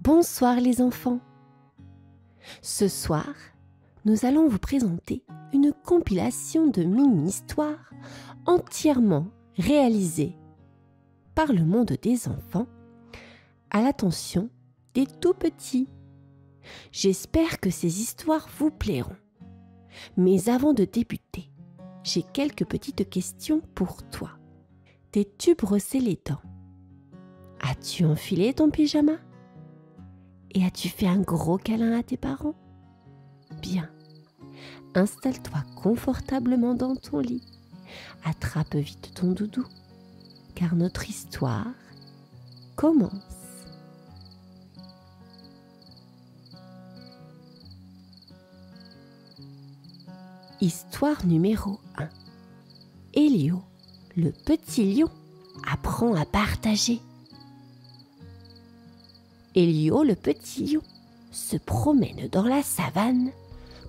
Bonsoir les enfants. Ce soir, nous allons vous présenter une compilation de mini-histoires entièrement réalisées par le monde des enfants à l'attention des tout-petits. J'espère que ces histoires vous plairont. Mais avant de débuter, j'ai quelques petites questions pour toi. T'es-tu brossé les dents? As-tu enfilé ton pyjama? Et as-tu fait un gros câlin à tes parents? Bien. Installe-toi confortablement dans ton lit. Attrape vite ton doudou, car notre histoire commence. Histoire numéro 1. Elio, le petit lion, apprend à partager. Elio, le petit lion, se promène dans la savane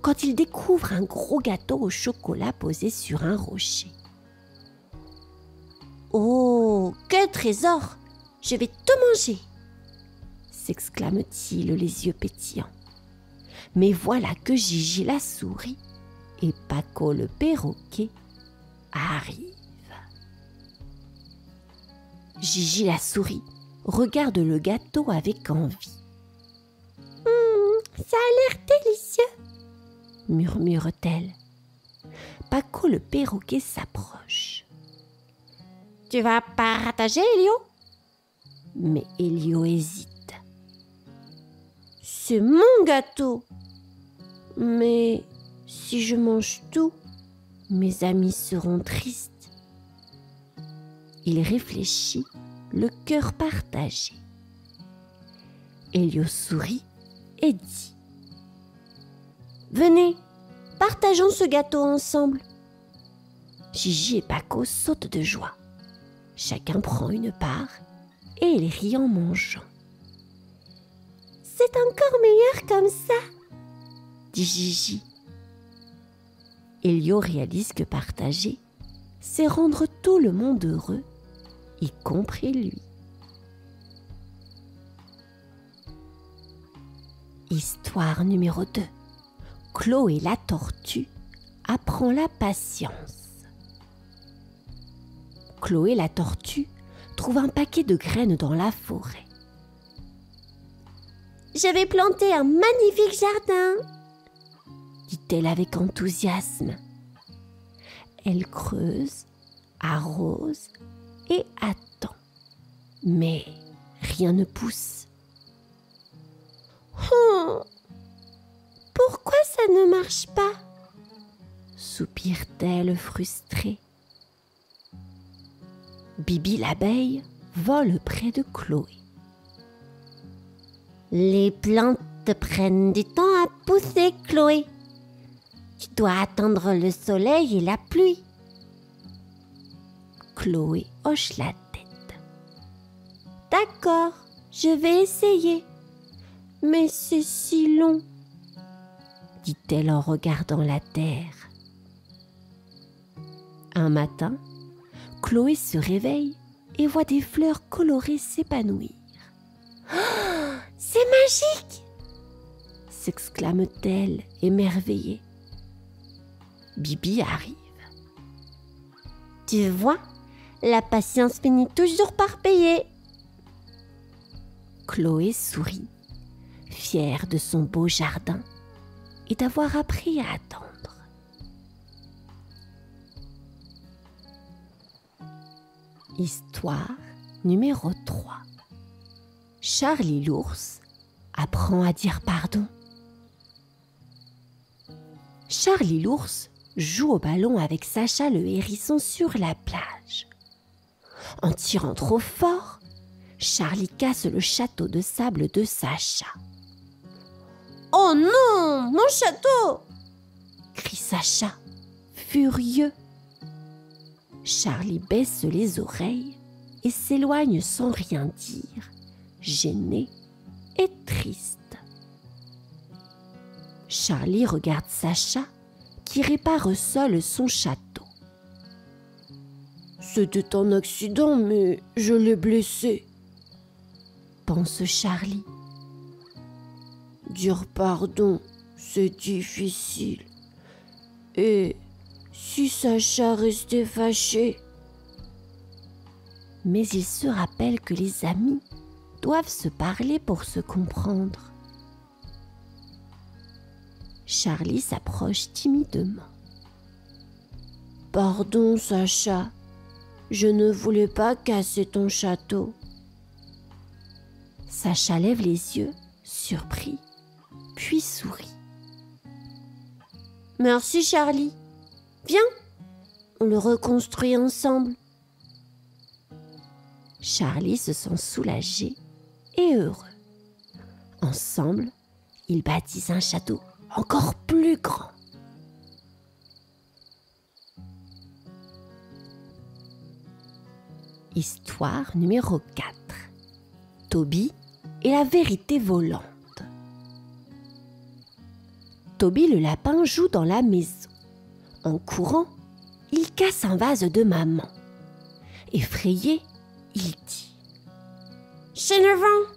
quand il découvre un gros gâteau au chocolat posé sur un rocher. « Oh, quel trésor! Je vais tout manger !» s'exclame-t-il les yeux pétillants. Mais voilà que Gigi la souris et Paco le perroquet arrivent. Gigi la souris regarde le gâteau avec envie. « Ça a l'air délicieux !» murmure-t-elle. Paco le perroquet s'approche. « Tu vas partager, Elio ?» Mais Elio hésite. « C'est mon gâteau !»« Mais si je mange tout, mes amis seront tristes. » Il réfléchit, le cœur partagé. Elio sourit et dit: « Venez, partageons ce gâteau ensemble. » Gigi et Paco sautent de joie. Chacun prend une part et ils rient en mangeant. « C'est encore meilleur comme ça !» dit Gigi. Elio réalise que partager, c'est rendre tout le monde heureux, y compris lui. Histoire numéro 2. Chloé la tortue apprend la patience. Chloé la tortue trouve un paquet de graines dans la forêt. « Je vais planter un magnifique jardin !» dit-elle avec enthousiasme. Elle creuse, arrose et attend. Mais rien ne pousse. Oh, pourquoi ça ne marche pas? Soupire-t-elle frustrée. Bibi l'abeille vole près de Chloé. Les plantes prennent du temps à pousser, Chloé. Tu dois attendre le soleil et la pluie. Chloé hoche la tête. D'accord, je vais essayer. Mais c'est si long, dit-elle en regardant la terre. Un matin, Chloé se réveille et voit des fleurs colorées s'épanouir. Oh, c'est magique! S'exclame-t-elle émerveillée. Bibi arrive. Tu vois, la patience finit toujours par payer. Chloé sourit, fière de son beau jardin et d'avoir appris à attendre. Histoire numéro 3. Charlie l'ours apprend à dire pardon. Charlie l'ours joue au ballon avec Sacha le hérisson sur la plage. En tirant trop fort, Charlie casse le château de sable de Sacha. « Oh non, mon château !» crie Sacha, furieux. Charlie baisse les oreilles et s'éloigne sans rien dire, gêné et triste. Charlie regarde Sacha qui répare seul son château. « C'était un accident, mais je l'ai blessé, pense Charlie. Dire pardon, c'est difficile. Et si Sacha restait fâché? Mais il se rappelle que les amis doivent se parler pour se comprendre. Charlie s'approche timidement. Pardon, Sacha, je ne voulais pas casser ton château. Sacha lève les yeux, surpris, puis sourit. Merci, Charlie. Viens, on le reconstruit ensemble. Charlie se sent soulagé et heureux. Ensemble, ils bâtissent un château encore plus grand. Histoire numéro 4. Toby et la vérité volante. Toby le lapin joue dans la maison. En courant, il casse un vase de maman. Effrayé, il dit « C'est le vent !»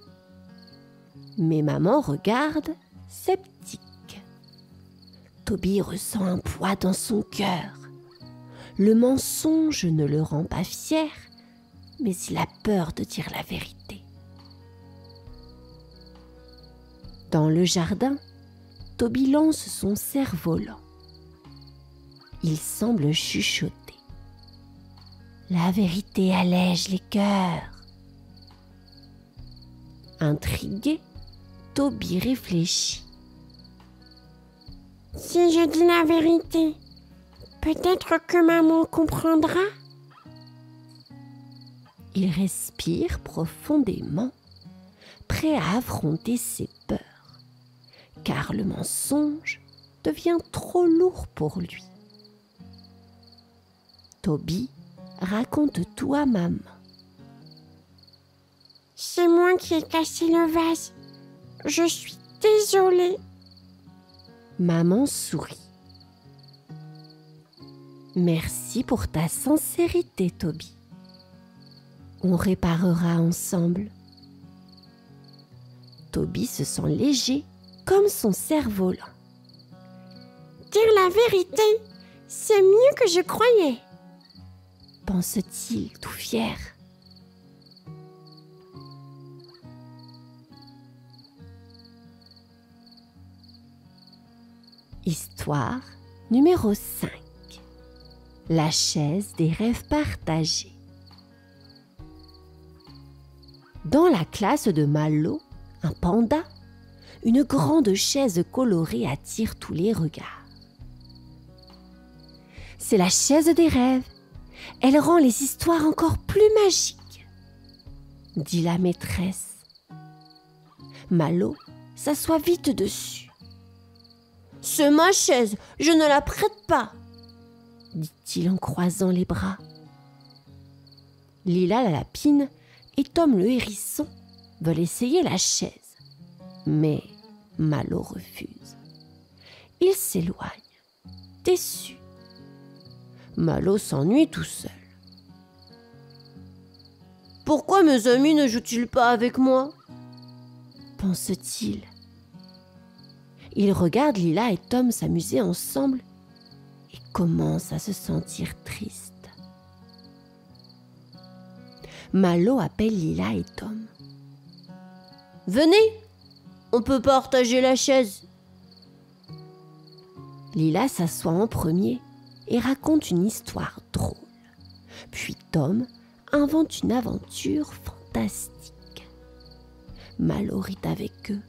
Mais maman regarde, sceptique. Toby ressent un poids dans son cœur. Le mensonge ne le rend pas fier, mais il a peur de dire la vérité. Dans le jardin, Toby lance son cerf-volant. Il semble chuchoter. La vérité allège les cœurs. Intrigué, Toby réfléchit. Si je dis la vérité, peut-être que maman comprendra. Il respire profondément, prêt à affronter ses peurs, car le mensonge devient trop lourd pour lui. Toby raconte tout à maman. C'est moi qui ai cassé le vase. Je suis désolée. Maman sourit. Merci pour ta sincérité, Toby. On réparera ensemble. Toby se sent léger comme son cerf-volant. Dire la vérité, c'est mieux que je croyais, pense-t-il tout fier. Histoire numéro 5. La chaise des rêves partagés. Dans la classe de Malo, un panda, une grande chaise colorée attire tous les regards. C'est la chaise des rêves. Elle rend les histoires encore plus magiques, dit la maîtresse. Malo s'assoit vite dessus. C'est ma chaise, je ne la prête pas, dit-il en croisant les bras. Lila la lapine et Tom le hérisson veulent essayer la chaise, mais Malo refuse. Il s'éloigne, déçu. Malo s'ennuie tout seul. Pourquoi mes amis ne jouent-ils pas avec moi? Pense-t-il. Il regarde Lila et Tom s'amuser ensemble et commence à se sentir triste. Malo appelle Lila et Tom. Venez, on peut partager la chaise. Lila s'assoit en premier et raconte une histoire drôle. Puis Tom invente une aventure fantastique. Malo rit avec eux.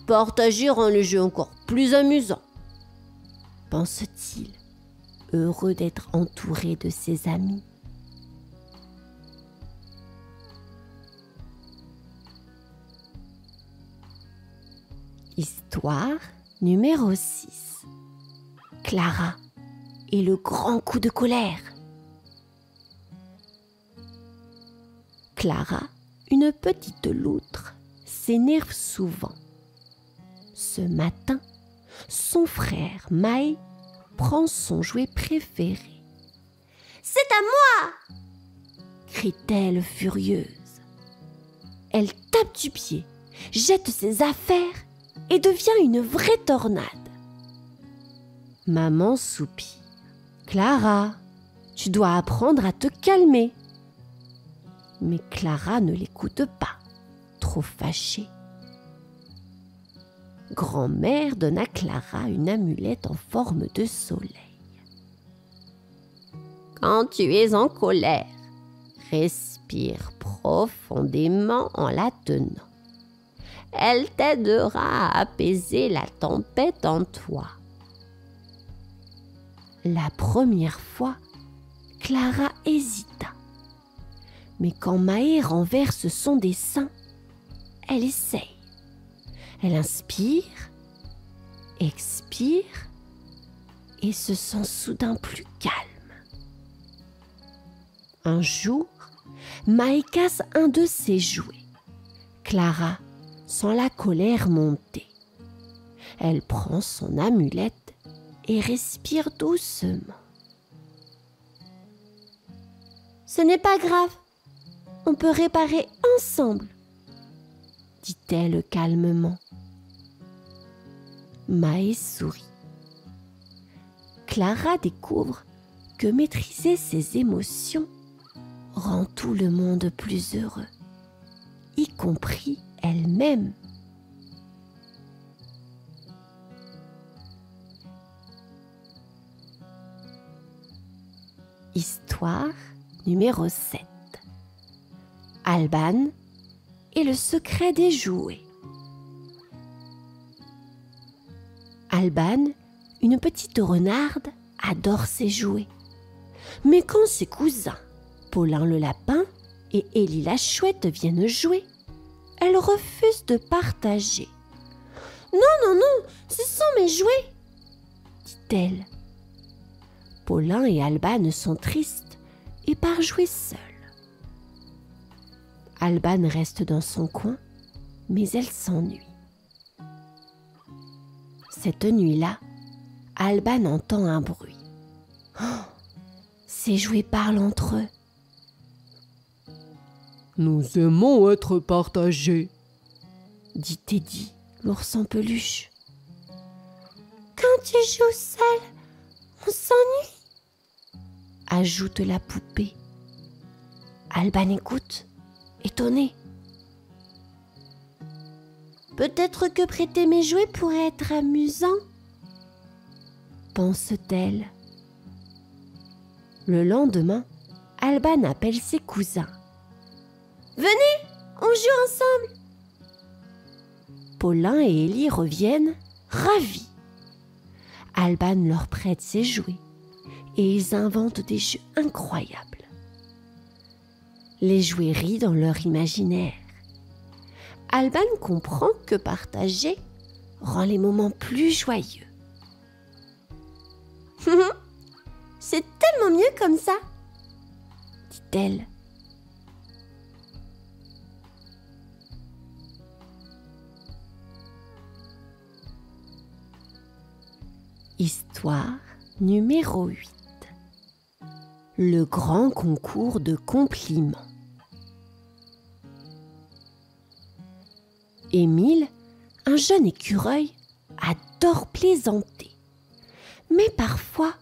Partager rend le jeu encore plus amusant, pense-t-il, heureux d'être entouré de ses amis. Histoire numéro 6. Clara et le grand coup de colère. Clara, une petite loutre, s'énerve souvent. Ce matin, son frère Mae prend son jouet préféré. « C'est à moi !» crie-t-elle furieuse. Elle tape du pied jette ses affaires et devient une vraie tornade. Maman soupire. Clara, tu dois apprendre à te calmer. Mais Clara ne l'écoute pas, trop fâchée. Grand-mère donne à Clara une amulette en forme de soleil. Quand tu es en colère, respire profondément en la tenant. Elle t'aidera à apaiser la tempête en toi. La première fois, Clara hésita. Mais quand Mahé renverse son dessin, elle essaye. Elle inspire, expire et se sent soudain plus calme. Un jour, Mahé casse un de ses jouets. Clara sent la colère monter. Elle prend son amulette et respire doucement. Ce n'est pas grave, on peut réparer ensemble, dit-elle calmement. Mahé sourit. Clara découvre que maîtriser ses émotions rend tout le monde plus heureux, y compris elle-même. Histoire numéro 7. Alban et le secret des jouets. Alban, une petite renarde, adore ses jouets. Mais quand ses cousins, Paulin le lapin et Élie la chouette viennent jouer, elle refuse de partager. « Non, non, non, ce sont mes jouets !» dit-elle. Paulin et Alban sont tristes et partent jouer seuls. Alban reste dans son coin, mais elle s'ennuie. Cette nuit-là, Alban entend un bruit. Oh, ces jouets parlent entre eux. Nous aimons être partagés, dit Teddy, l'ours en peluche. Quand tu joues seul, on s'ennuie, ajoute la poupée. Alban écoute, étonné. Peut-être que prêter mes jouets pourrait être amusant, pense-t-elle. Le lendemain, Alban appelle ses cousins. Venez, on joue ensemble. Paulin et Élie reviennent, ravis. Alban leur prête ses jouets et ils inventent des jeux incroyables. Les jouets rient dans leur imaginaire. Alban comprend que partager rend les moments plus joyeux. C'est tellement mieux comme ça, dit-elle. Histoire numéro 8. Le grand concours de compliments. Émile, un jeune écureuil, adore plaisanter. Mais parfois,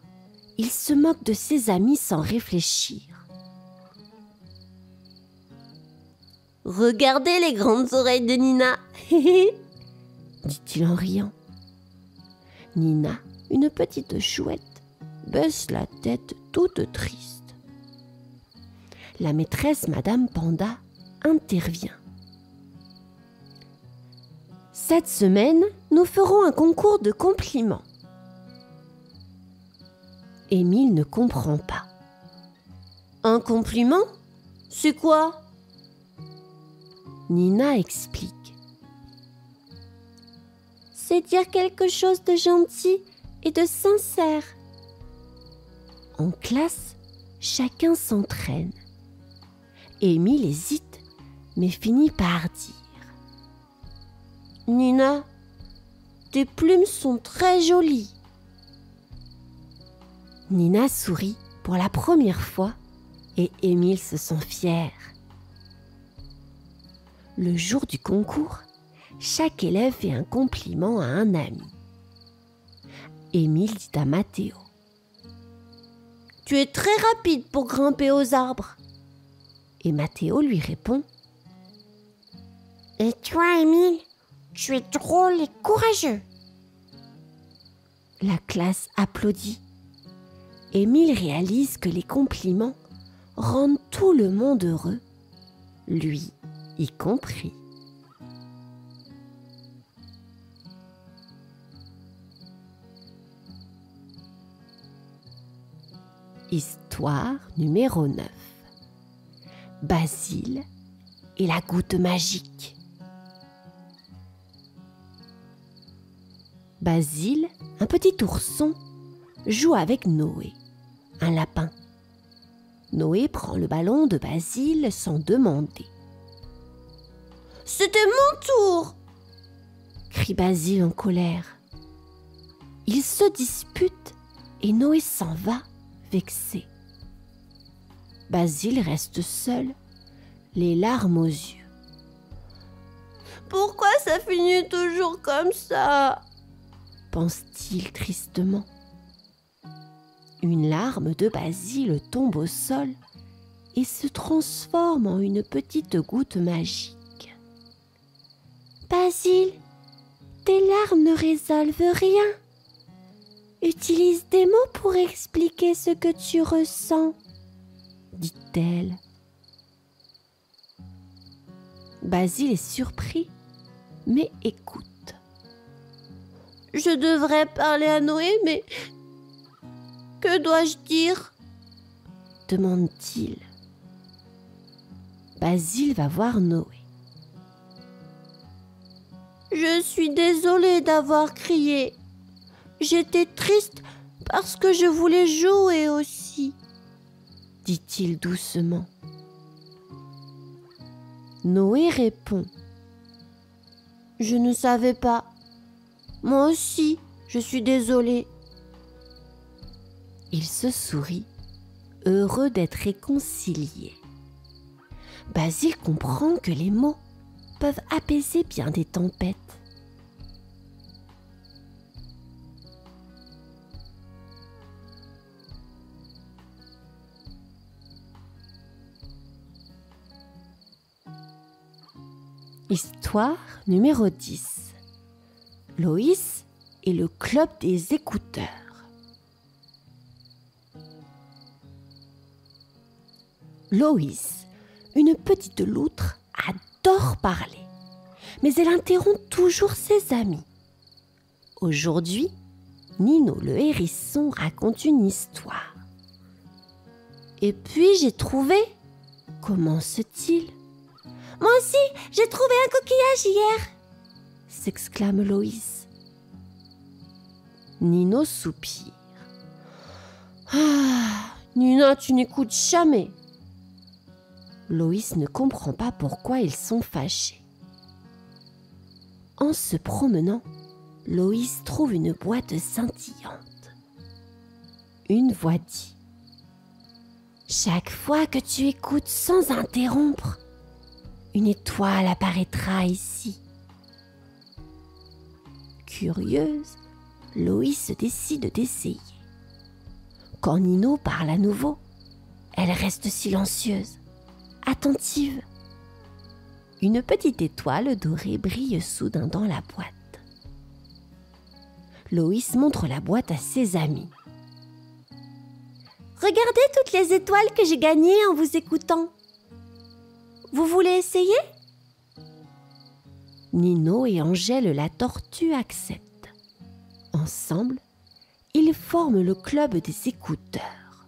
il se moque de ses amis sans réfléchir. « Regardez les grandes oreilles de Nina !» dit-il en riant. Nina, une petite chouette, baisse la tête toute triste. La maîtresse Madame Panda intervient. Cette semaine, nous ferons un concours de compliments. Émile ne comprend pas. Un compliment? C'est quoi? Nina explique. C'est dire quelque chose de gentil et de sincère. En classe, chacun s'entraîne. Émile hésite, mais finit par dire. Nina, tes plumes sont très jolies. Nina sourit pour la première fois et Émile se sent fier. Le jour du concours, chaque élève fait un compliment à un ami. Émile dit à Mathéo: « Tu es très rapide pour grimper aux arbres. » Et Mathéo lui répond: « Et toi, Émile, tu es drôle et courageux. » La classe applaudit. Émile réalise que les compliments rendent tout le monde heureux, lui y compris. Histoire numéro 9. Basile et la goutte magique. Basile, un petit ourson, joue avec Noé, un lapin. Noé prend le ballon de Basile sans demander. « C'était mon tour !» crie Basile en colère. Ils se disputent et Noé s'en va, vexé. Basile reste seul, les larmes aux yeux. « Pourquoi ça finit toujours comme ça ?» pense-t-il tristement. Une larme de Basile tombe au sol et se transforme en une petite goutte magique. « Basile, tes larmes ne résolvent rien. Utilise des mots pour expliquer ce que tu ressens, » dit-elle. Basile est surpris, mais écoute. « Je devrais parler à Noé, mais que dois-je dire ?» demande-t-il. Basile va voir Noé. « Je suis désolé d'avoir crié. J'étais triste parce que je voulais jouer aussi, » dit-il doucement. Noé répond: « Je ne savais pas. Moi aussi, je suis désolé. » Il se sourit, heureux d'être réconcilié. Basile comprend que les mots peuvent apaiser bien des tempêtes. Histoire numéro 10. Loïs et le club des écouteurs. Loïs, une petite loutre, adore parler, mais elle interrompt toujours ses amis. Aujourd'hui, Nino le hérisson raconte une histoire. « Et puis j'ai trouvé, » commence-t-il. « Moi aussi, j'ai trouvé un coquillage hier !» s'exclame Loïs. Nino soupire. « Ah, Nina, tu n'écoutes jamais !» Loïs ne comprend pas pourquoi ils sont fâchés. En se promenant, Loïs trouve une boîte scintillante. Une voix dit: « Chaque fois que tu écoutes sans interrompre, une étoile apparaîtra ici. » Curieuse, Loïs décide d'essayer. Quand Nino parle à nouveau, elle reste silencieuse, attentive. Une petite étoile dorée brille soudain dans la boîte. Loïs montre la boîte à ses amis. « Regardez toutes les étoiles que j'ai gagnées en vous écoutant. Vous voulez essayer ?» Nino et Angèle la tortue acceptent. Ensemble, ils forment le club des écouteurs.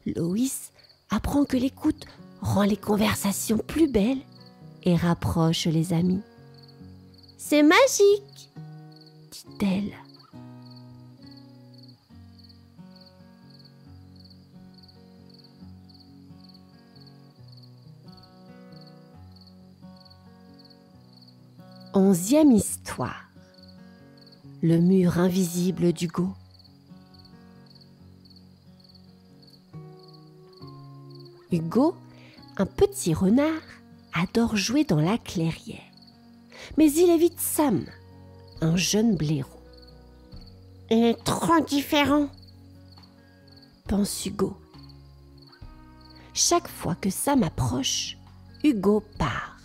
Loïs apprend que l'écoute rend les conversations plus belles et rapproche les amis. « C'est magique !» dit-elle. Onzième histoire. Le mur invisible d'Hugo. Hugo, un petit renard, adore jouer dans la clairière. mais il évite Sam, un jeune blaireau. « Il est trop différent !» pense Hugo. Chaque fois que Sam approche, Hugo part.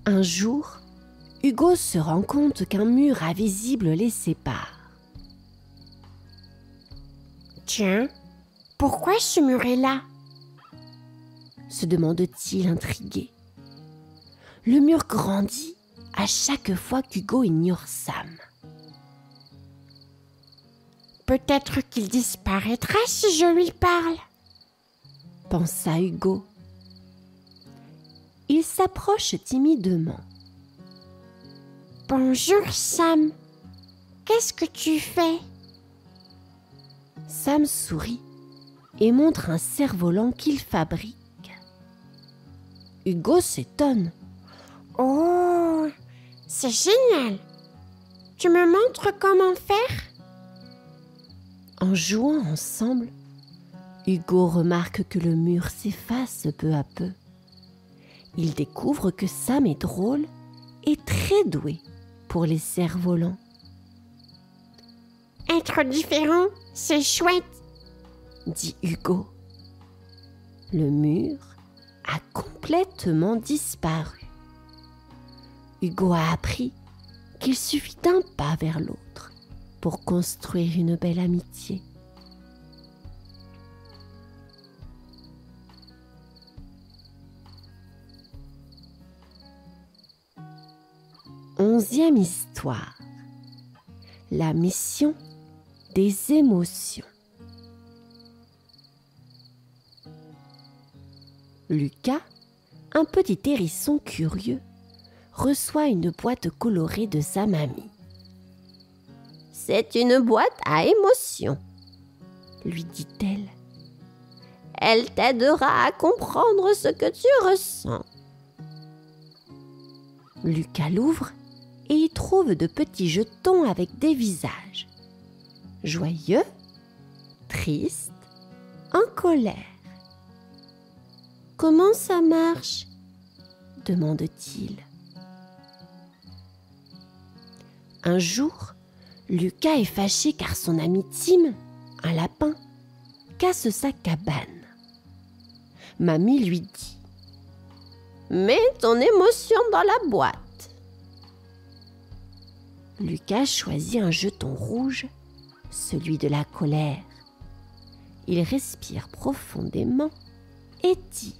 Un jour, Hugo se rend compte qu'un mur invisible les sépare. « Tiens, pourquoi ce mur est là ?» se demande-t-il intrigué. Le mur grandit à chaque fois qu'Hugo ignore Sam. Peut-être qu'il disparaîtra si je lui parle, pensa Hugo. Il s'approche timidement. Bonjour Sam, qu'est-ce que tu fais ? Sam sourit et montre un cerf-volant qu'il fabrique. Hugo s'étonne. Oh, c'est génial! Tu me montres comment faire? En jouant ensemble, Hugo remarque que le mur s'efface peu à peu. Il découvre que Sam est drôle et très doué pour les cerfs-volants. Être différent, c'est chouette, dit Hugo. Le mur a complètement disparu. Hugo a appris qu'il suffit d'un pas vers l'autre pour construire une belle amitié. Onzième histoire. La mission des émotions. Lucas, un petit hérisson curieux, reçoit une boîte colorée de sa mamie. « C'est une boîte à émotions, » lui dit-elle. « Elle t'aidera à comprendre ce que tu ressens. » Lucas l'ouvre et y trouve de petits jetons avec des visages. Joyeux, triste, en colère. « Comment ça marche ?» demande-t-il. Un jour, Lucas est fâché car son ami Tim, un lapin, casse sa cabane. Mamie lui dit « Mets ton émotion dans la boîte. » Lucas choisit un jeton rouge, celui de la colère. Il respire profondément et dit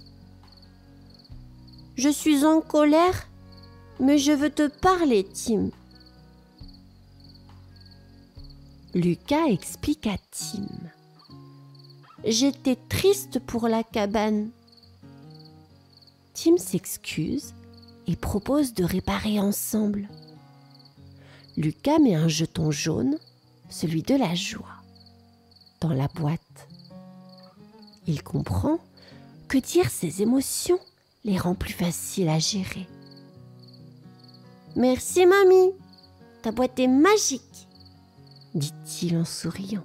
« Je suis en colère, mais je veux te parler, Tim. » Lucas explique à Tim. « J'étais triste pour la cabane. » Tim s'excuse et propose de réparer ensemble. Lucas met un jeton jaune, celui de la joie, dans la boîte. Il comprend que dire ses émotions les rend plus faciles à gérer. « Merci mamie, ta boîte est magique !» dit-il en souriant.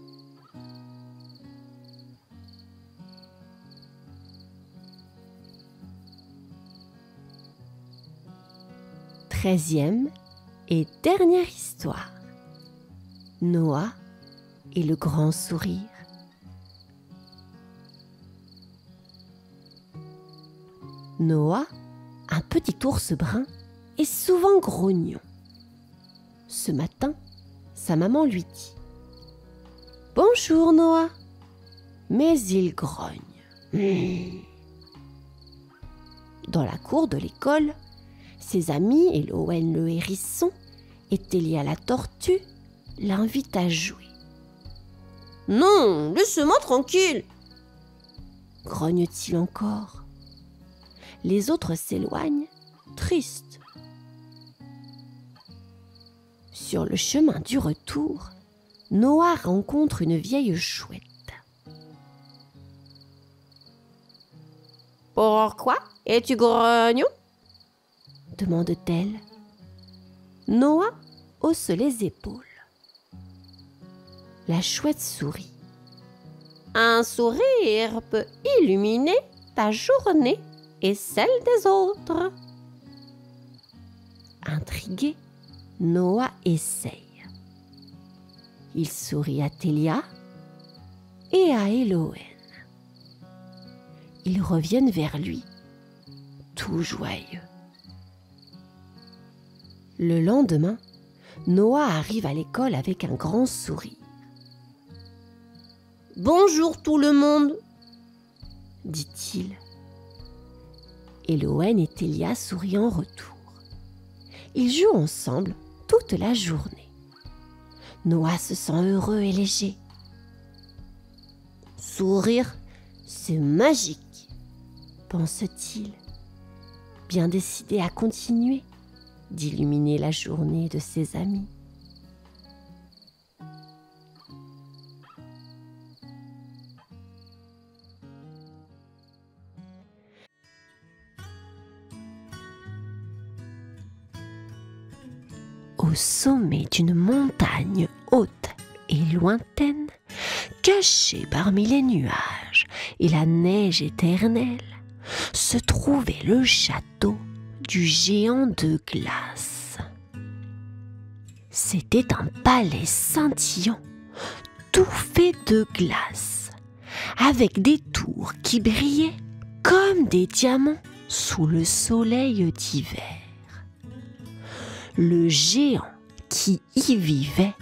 Treizième et dernière histoire. Noah et le grand sourire. Noah, un petit ours brun, est souvent grognon. Ce matin, sa maman lui dit « Bonjour Noah !» Mais il grogne. Dans la cour de l'école, ses amis et Lowen le hérisson, étayé à la tortue, l'invitent à jouer. « Non, laisse-moi tranquille !» grogne-t-il encore. Les autres s'éloignent, tristes. Sur le chemin du retour, Noah rencontre une vieille chouette. « Pourquoi es-tu grognon ?» demande-t-elle. Noah hausse les épaules. La chouette sourit. « Un sourire peut illuminer ta journée et celle des autres. Intrigué, Noah essaye. Il sourit à Télia et à Elohim. Ils reviennent vers lui, tout joyeux. Le lendemain, Noah arrive à l'école avec un grand sourire. « Bonjour tout le monde !» dit-il. Elohim et Télia sourient en retour. Ils jouent ensemble toute la journée. Noah se sent heureux et léger. « Sourire, c'est magique !» pense-t-il, bien décidé à continuer d'illuminer la journée de ses amis. Au sommet d'une montagne haute et lointaine, cachée parmi les nuages et la neige éternelle, se trouvait le château du géant de glace. C'était un palais scintillant, tout fait de glace, avec des tours qui brillaient comme des diamants sous le soleil d'hiver. Le géant qui y vivait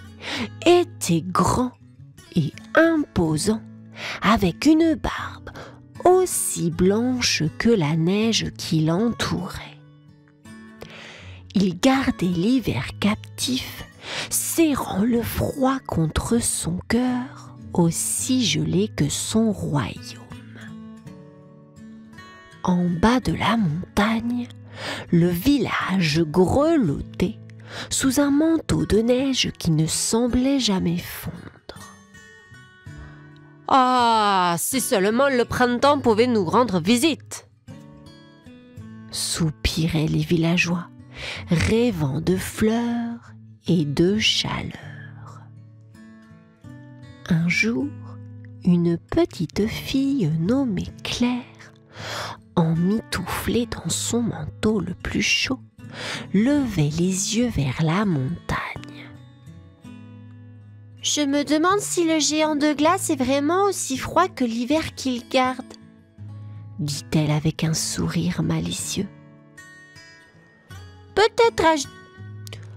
était grand et imposant, avec une barbe aussi blanche que la neige qui l'entourait. Il gardait l'hiver captif, serrant le froid contre son cœur, aussi gelé que son royaume. En bas de la montagne, le village grelottait sous un manteau de neige qui ne semblait jamais fondre. « Ah, si seulement le printemps pouvait nous rendre visite !» soupiraient les villageois, rêvant de fleurs et de chaleur. Un jour, une petite fille nommée Claire, emmitouflée dans son manteau le plus chaud, levait les yeux vers la montagne. « Je me demande si le géant de glace est vraiment aussi froid que l'hiver qu'il garde, » dit-elle avec un sourire malicieux. «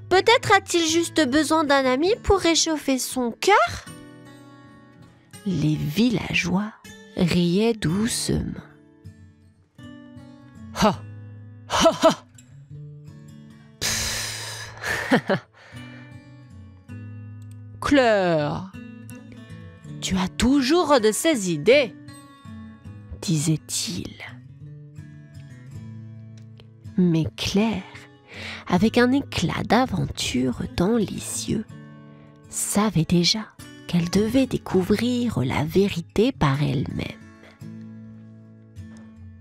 Peut-être a-t-il juste besoin d'un ami pour réchauffer son cœur ?» Les villageois riaient doucement. « Ha! Ha ha !» Claire, tu as toujours de ces idées, disait-il. Mais Claire, avec un éclat d'aventure dans les yeux, savait déjà qu'elle devait découvrir la vérité par elle-même.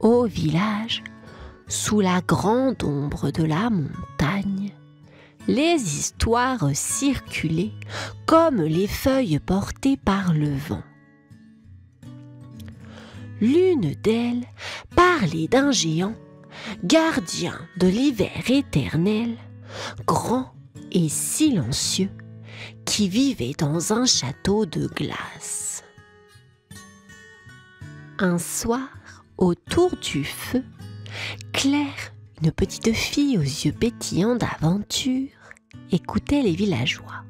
Au village, sous la grande ombre de la montagne, les histoires circulaient comme les feuilles portées par le vent. L'une d'elles parlait d'un géant, gardien de l'hiver éternel, grand et silencieux, qui vivait dans un château de glace. Un soir, autour du feu, Claire, une petite fille aux yeux pétillants d'aventure, écoutait les villageois.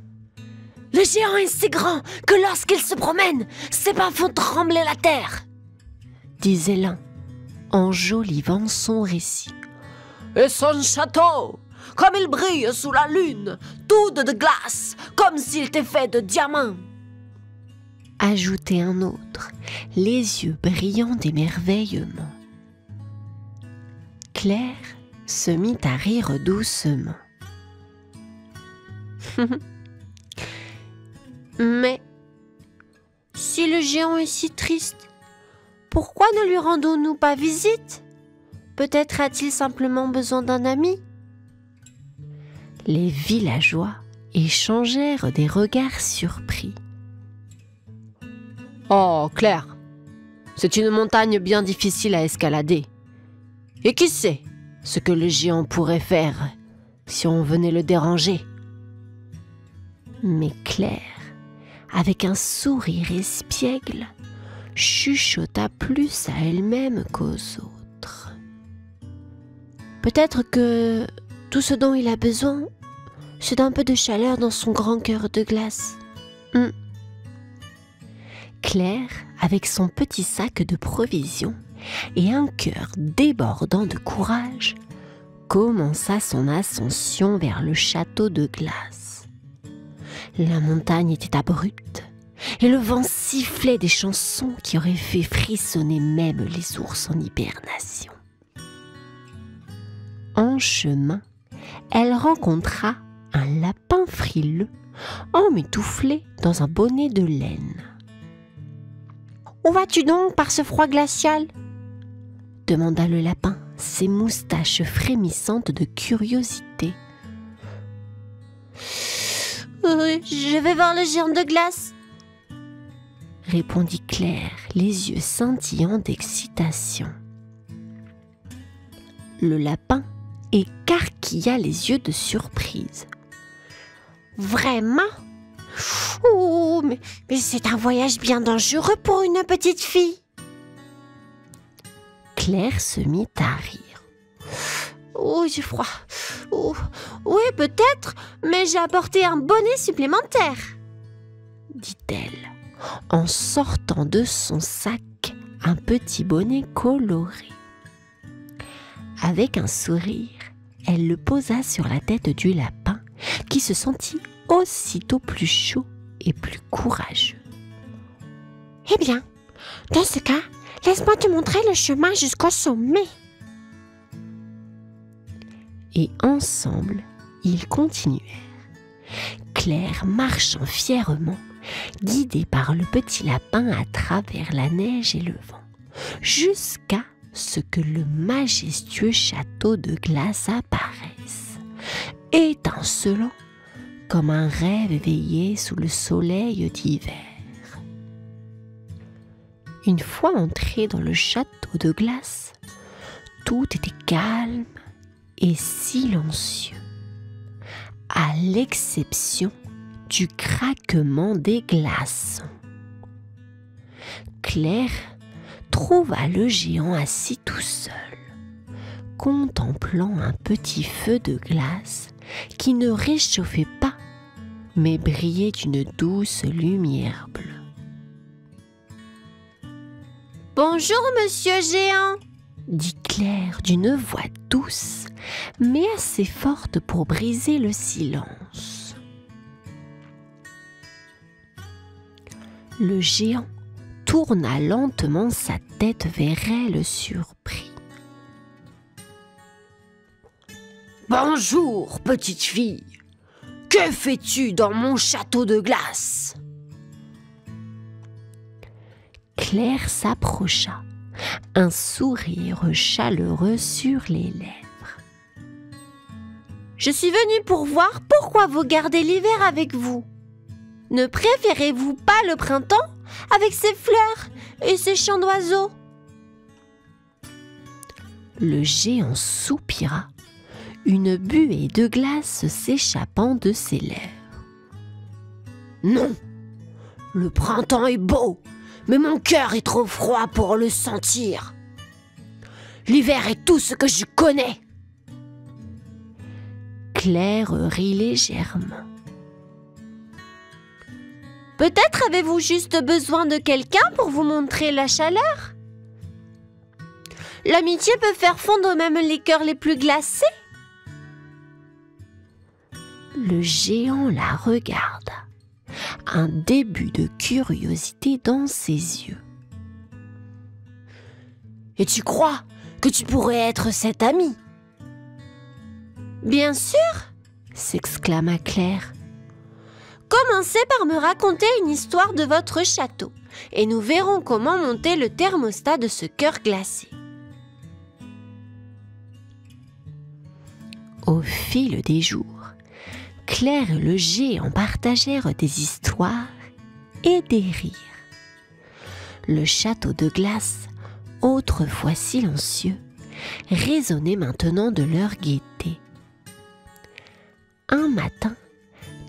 « Le géant est si grand que lorsqu'il se promène, ses pas font trembler la terre !» disait l'un, enjolivant son récit. « Et son château, comme il brille sous la lune, tout de glace, comme s'il était fait de diamants !» ajoutait un autre, les yeux brillants d'émerveillement. Claire se mit à rire doucement. Mais, si le géant est si triste, pourquoi ne lui rendons-nous pas visite ? Peut-être a-t-il simplement besoin d'un ami ? Les villageois échangèrent des regards surpris. « Oh, Claire, C'est une montagne bien difficile à escalader. Et qui sait ce que le géant pourrait faire si on venait le déranger? Mais Claire, avec un sourire espiègle, chuchota plus à elle-même qu'aux autres. Peut-être que tout ce dont il a besoin, c'est d'un peu de chaleur dans son grand cœur de glace. Claire, avec son petit sac de provisions et un cœur débordant de courage, commença son ascension vers le château de glace. La montagne était abrupte et le vent sifflait des chansons qui auraient fait frissonner même les ours en hibernation. En chemin, elle rencontra un lapin frileux emmitouflé dans un bonnet de laine. « Où vas-tu donc par ce froid glacial ?» demanda le lapin, ses moustaches frémissantes de curiosité. « Je vais voir le géant de glace !» répondit Claire, les yeux scintillants d'excitation. Le lapin écarquilla les yeux de surprise. « Vraiment ? Oh, mais c'est un voyage bien dangereux pour une petite fille !» Claire se mit à rire. « Oh, j'ai froid. Oh, oui, peut-être, mais j'ai apporté un bonnet supplémentaire, » dit-elle, en sortant de son sac un petit bonnet coloré. Avec un sourire, elle le posa sur la tête du lapin, qui se sentit aussitôt plus chaud et plus courageux. « Eh bien, dans ce cas, laisse-moi te montrer le chemin jusqu'au sommet. » Et ensemble, ils continuèrent, Claire marchant fièrement, guidée par le petit lapin à travers la neige et le vent, jusqu'à ce que le majestueux château de glace apparaisse, étincelant comme un rêve éveillé sous le soleil d'hiver. Une fois entrés dans le château de glace, tout était calme et silencieux, à l'exception du craquement des glaçons. Claire trouva le géant assis tout seul, contemplant un petit feu de glace qui ne réchauffait pas, mais brillait d'une douce lumière bleue. « Bonjour, monsieur géant !» dit Claire d'une voix douce, mais assez forte pour briser le silence. Le géant tourna lentement sa tête vers elle surpris. « Bonjour, petite fille. Que fais-tu dans mon château de glace ?» Claire s'approcha, un sourire chaleureux sur les lèvres. « Je suis venue pour voir pourquoi vous gardez l'hiver avec vous. Ne préférez-vous pas le printemps avec ses fleurs et ses chants d'oiseaux ?» Le géant soupira, une buée de glace s'échappant de ses lèvres. « Non, le printemps est beau, mais mon cœur est trop froid pour le sentir. L'hiver est tout ce que je connais. » Claire rit légèrement. « Peut-être avez-vous juste besoin de quelqu'un pour vous montrer la chaleur ? L'amitié peut faire fondre même les cœurs les plus glacés. » Le géant la regarda, un début de curiosité dans ses yeux. « Et tu crois que tu pourrais être cet ami ? » « Bien sûr !» s'exclama Claire. « Commencez par me raconter une histoire de votre château, et nous verrons comment monter le thermostat de ce cœur glacé. » Au fil des jours, Claire et le géant partagèrent des histoires et des rires. Le château de glace, autrefois silencieux, résonnait maintenant de leur gaieté. Un matin,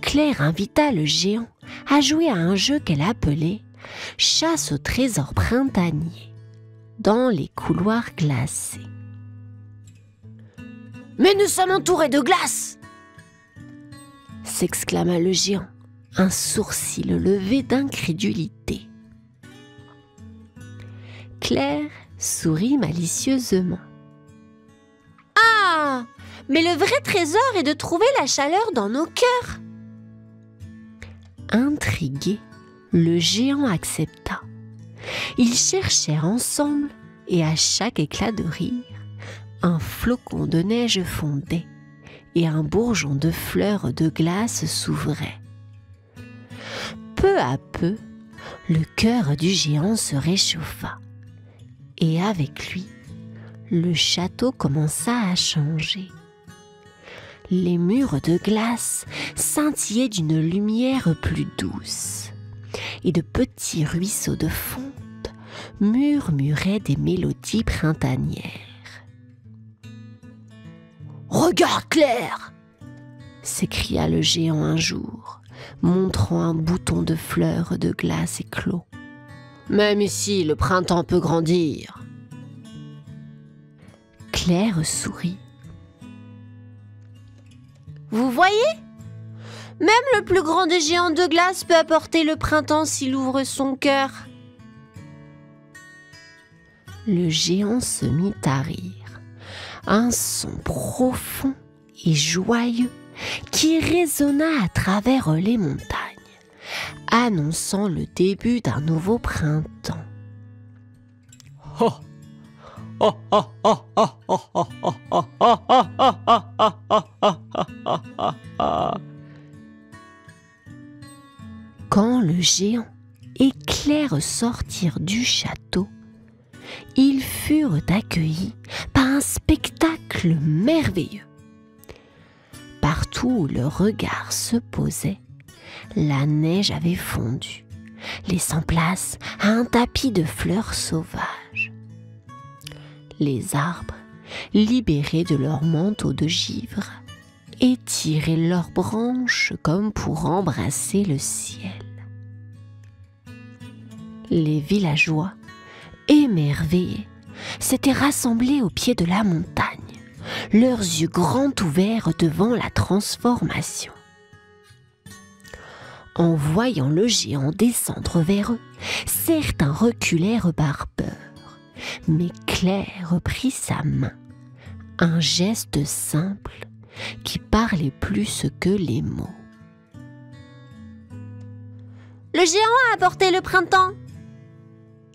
Claire invita le géant à jouer à un jeu qu'elle appelait « Chasse au trésor printanier » dans les couloirs glacés. « Mais nous sommes entourés de glace !» s'exclama le géant, un sourcil levé d'incrédulité. Claire sourit malicieusement. « Ah, mais le vrai trésor est de trouver la chaleur dans nos cœurs !» Intrigué, le géant accepta. Ils cherchèrent ensemble et à chaque éclat de rire, un flocon de neige fondait et un bourgeon de fleurs de glace s'ouvrait. Peu à peu, le cœur du géant se réchauffa et avec lui, le château commença à changer. Les murs de glace scintillaient d'une lumière plus douce et de petits ruisseaux de fonte murmuraient des mélodies printanières. « Regarde, Claire !» s'écria le géant un jour, montrant un bouton de fleurs de glace éclos. « Même ici, le printemps peut grandir. » Claire sourit. « Vous voyez ? Même le plus grand des géants de glace peut apporter le printemps s'il ouvre son cœur. » Le géant se mit à rire, un son profond et joyeux qui résonna à travers les montagnes, annonçant le début d'un nouveau printemps. Quand le géant et Claire sortirent du château, ils furent accueillis par un spectacle merveilleux. Partout où leur regard se posait, la neige avait fondu, laissant place à un tapis de fleurs sauvages. Les arbres, libérés de leur manteau de givre, étiraient leurs branches comme pour embrasser le ciel. Les villageois, émerveillés, s'étaient rassemblés au pied de la montagne, leurs yeux grands ouverts devant la transformation. En voyant le géant descendre vers eux, certains reculèrent par peur, mais Claire prit sa main, un geste simple qui parlait plus que les mots. « Le géant a apporté le printemps !»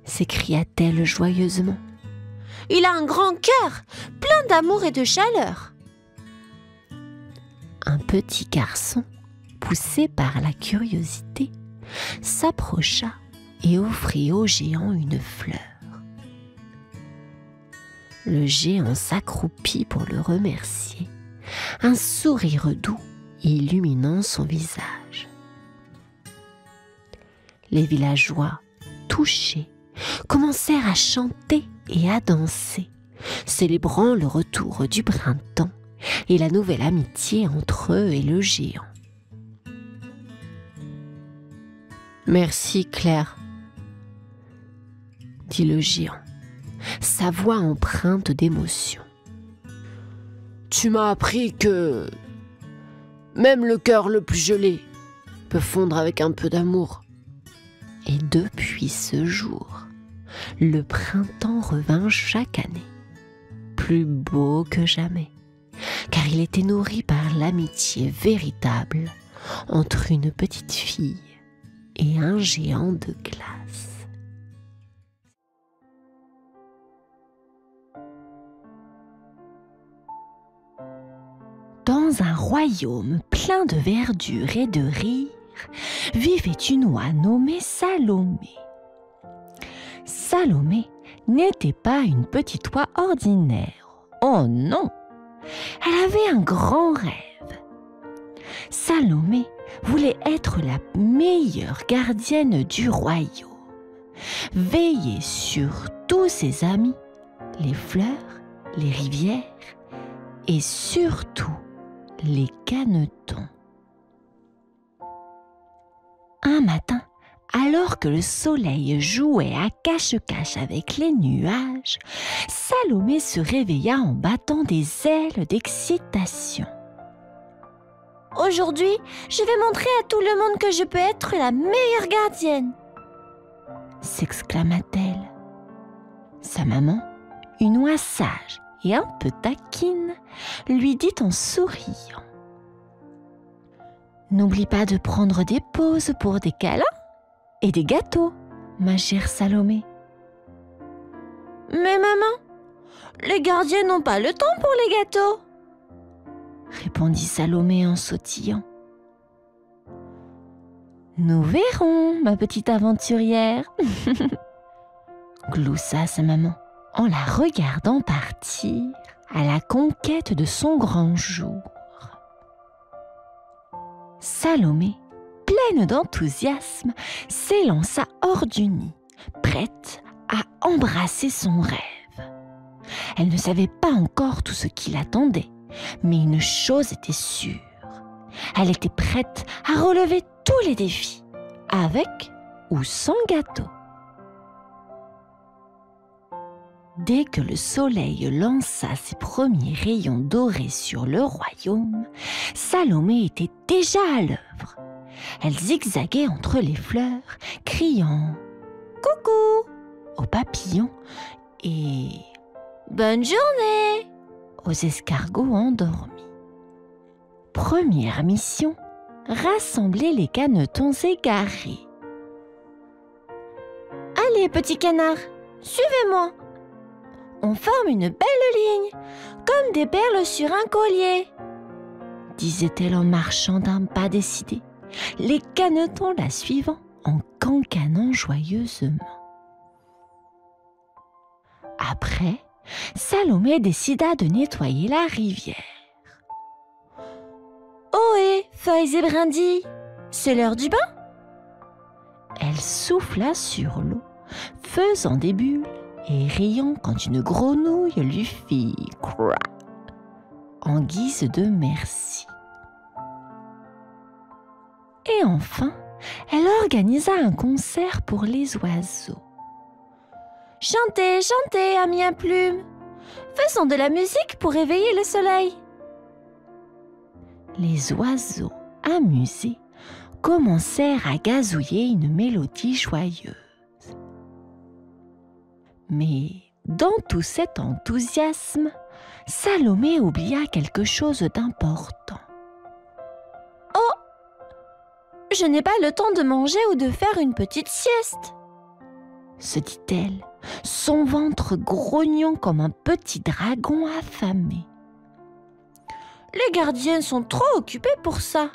s'écria-t-elle joyeusement. « Il a un grand cœur, plein d'amour et de chaleur. » Un petit garçon, poussé par la curiosité, s'approcha et offrit au géant une fleur. Le géant s'accroupit pour le remercier, un sourire doux illuminant son visage. Les villageois, touchés, commencèrent à chanter et à danser, célébrant le retour du printemps et la nouvelle amitié entre eux et le géant. « Merci, Claire, » dit le géant, sa voix empreinte d'émotion. « Tu m'as appris que même le cœur le plus gelé peut fondre avec un peu d'amour. » Et depuis ce jour, le printemps revint chaque année, plus beau que jamais, car il était nourri par l'amitié véritable entre une petite fille et un géant de glace. Dans un royaume plein de verdure et de rire, vivait une oie nommée Salomé. Salomé n'était pas une petite oie ordinaire. Oh non! Elle avait un grand rêve. Salomé voulait être la meilleure gardienne du royaume veillait sur tous ses amis, les fleurs, les rivières et surtout les canetons. Un matin, alors que le soleil jouait à cache-cache avec les nuages, Salomé se réveilla en battant des ailes d'excitation. Aujourd'hui, je vais montrer à tout le monde que je peux être la meilleure gardienne, s'exclama-t-elle. Sa maman, une oie sage et un peu taquine, lui dit en souriant. N'oublie pas de prendre des pauses pour des câlins et des gâteaux, ma chère Salomé. Mais maman, les gardiens n'ont pas le temps pour les gâteaux, répondit Salomé en sautillant. Nous verrons, ma petite aventurière, gloussa sa maman en la regardant partir à la conquête de son grand jour. Salomé, pleine d'enthousiasme, s'élança hors du nid, prête à embrasser son rêve. Elle ne savait pas encore tout ce qui l'attendait, mais une chose était sûre. Elle était prête à relever tous les défis, avec ou sans gâteau. Dès que le soleil lança ses premiers rayons dorés sur le royaume, Salomé était déjà à l'œuvre. Elle zigzaguait entre les fleurs, criant « Coucou » aux papillons et « Bonne journée » aux escargots endormis. Première mission, rassembler les canetons égarés. « Allez, petit canard, suivez-moi. On forme une belle ligne, comme des perles sur un collier, » disait-elle en marchant d'un pas décidé, les canetons la suivant en cancanant joyeusement. Après, Salomé décida de nettoyer la rivière. « Ohé, feuilles et brindilles, c'est l'heure du bain ?» Elle souffla sur l'eau, faisant des bulles et riant quand une grenouille lui fit « croix » en guise de merci. Et enfin, elle organisa un concert pour les oiseaux. « Chantez, chantez, amis à plumes, faisons de la musique pour éveiller le soleil. » Les oiseaux, amusés, commencèrent à gazouiller une mélodie joyeuse. Mais dans tout cet enthousiasme, Salomé oublia quelque chose d'important. « Oh, je n'ai pas le temps de manger ou de faire une petite sieste, » se dit-elle, son ventre grognant comme un petit dragon affamé. « Les gardiens sont trop occupés pour ça. »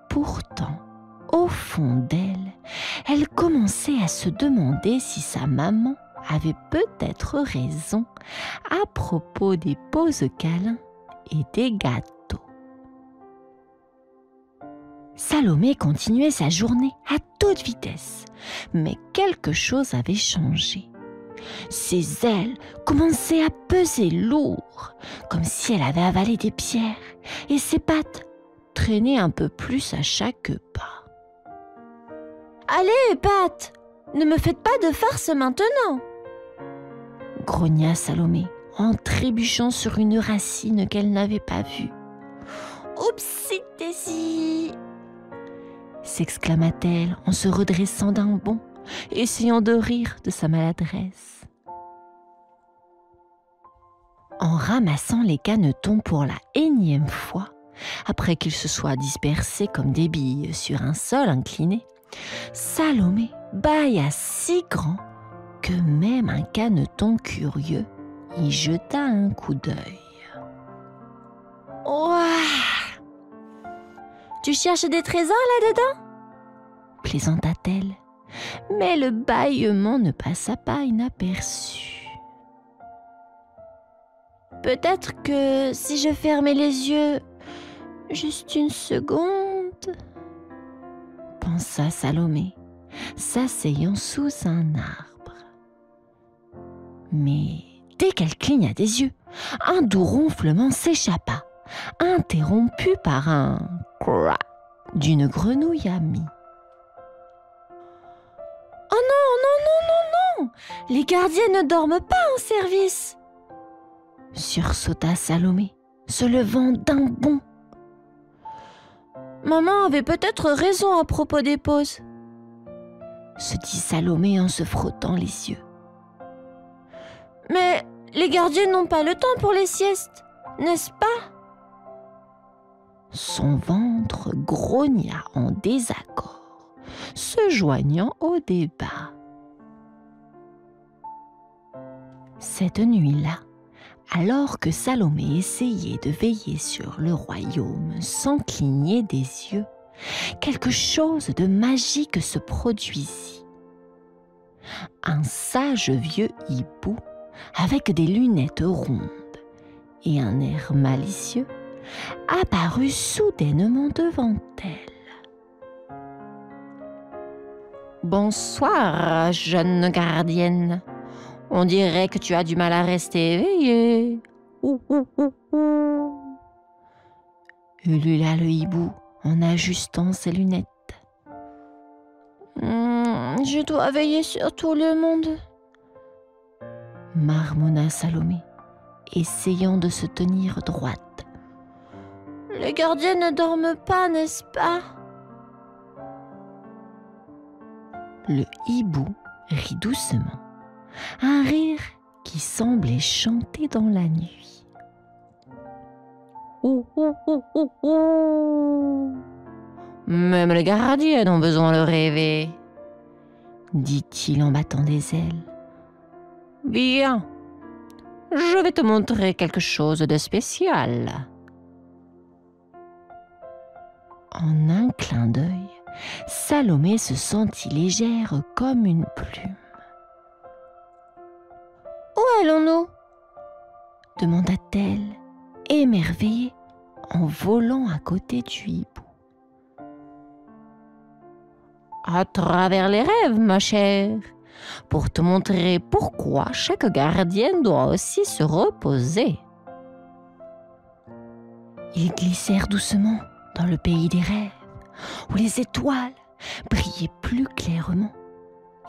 Pourtant, au fond d'elle, elle commençait à se demander si sa maman avait peut-être raison à propos des pauses câlins et des gâteaux. Salomé continuait sa journée à toute vitesse, mais quelque chose avait changé. Ses ailes commençaient à peser lourd, comme si elle avait avalé des pierres, et ses pattes traînaient un peu plus à chaque pas. « Allez, Pat, ne me faites pas de farce maintenant !» grogna Salomé en trébuchant sur une racine qu'elle n'avait pas vue. « Oupsie-daisy !» s'exclama-t-elle en se redressant d'un bond, essayant de rire de sa maladresse. En ramassant les canetons pour la énième fois, après qu'ils se soient dispersés comme des billes sur un sol incliné, Salomé bâilla si grand que même un caneton curieux y jeta un coup d'œil. « Ouah ! Tu cherches des trésors là-dedans ?» plaisanta-t-elle, mais le bâillement ne passa pas inaperçu. « Peut-être que si je fermais les yeux juste une seconde, » pensa Salomé, s'asseyant sous un arbre. Mais dès qu'elle cligna des yeux, un doux ronflement s'échappa, interrompu par un « crac » d'une grenouille amie. « Oh non, non, non, non, non! Les gardiens ne dorment pas en service !» sursauta Salomé, se levant d'un bond. « Maman avait peut-être raison à propos des pauses », se dit Salomé en se frottant les yeux. « Mais les gardiens n'ont pas le temps pour les siestes, n'est-ce pas ?» Son ventre grogna en désaccord, se joignant au débat. Cette nuit-là, alors que Salomé essayait de veiller sur le royaume sans cligner des yeux, quelque chose de magique se produisit. Un sage vieux hibou, avec des lunettes rondes et un air malicieux, apparut soudainement devant elle. « Bonsoir, jeune gardienne. On dirait que tu as du mal à rester éveillée. » ulula le hibou en ajustant ses lunettes. « Je dois veiller sur tout le monde, » marmonna Salomé, essayant de se tenir droite. « Les gardiens ne dorment pas, n'est-ce pas ?» Le hibou rit doucement, un rire qui semblait chanter dans la nuit. Même les gardiens ont besoin de rêver, dit-il en battant des ailes. Viens, je vais te montrer quelque chose de spécial. En un clin d'œil, Salomé se sentit légère comme une plume. « Où allons-nous » demanda-t-elle, émerveillée, en volant à côté du hibou. « À travers les rêves, ma chère, pour te montrer pourquoi chaque gardienne doit aussi se reposer. » Ils glissèrent doucement dans le pays des rêves, où les étoiles brillaient plus clairement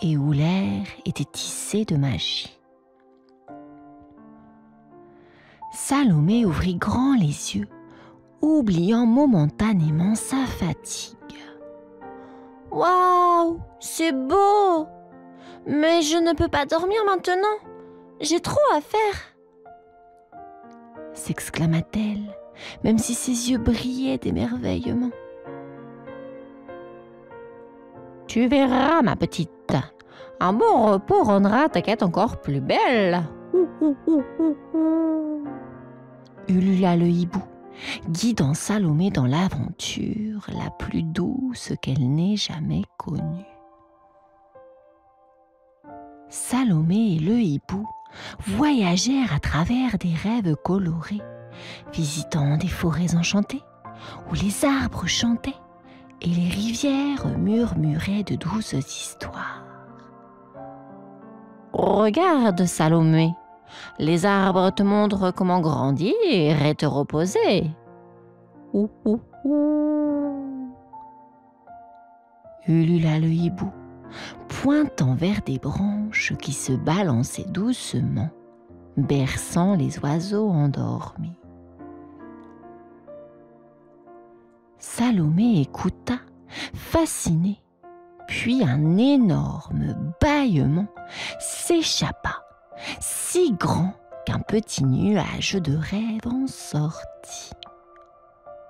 et où l'air était tissé de magie. Salomé ouvrit grand les yeux, oubliant momentanément sa fatigue. « Waouh, c'est beau! Mais je ne peux pas dormir maintenant, j'ai trop à faire !» s'exclama-t-elle, même si ses yeux brillaient d'émerveillement. « Tu verras, ma petite, un bon repos rendra ta quête encore plus belle. » ulula le hibou, guidant Salomé dans l'aventure la plus douce qu'elle n'ait jamais connue. Salomé et le hibou voyagèrent à travers des rêves colorés, visitant des forêts enchantées où les arbres chantaient et les rivières murmuraient de douces histoires. « Regarde, Salomé, les arbres te montrent comment grandir et te reposer. » ulula le hibou, pointant vers des branches qui se balançaient doucement, berçant les oiseaux endormis. Salomé écouta, fascinée, puis un énorme bâillement s'échappa, si grand qu'un petit nuage de rêve en sortit.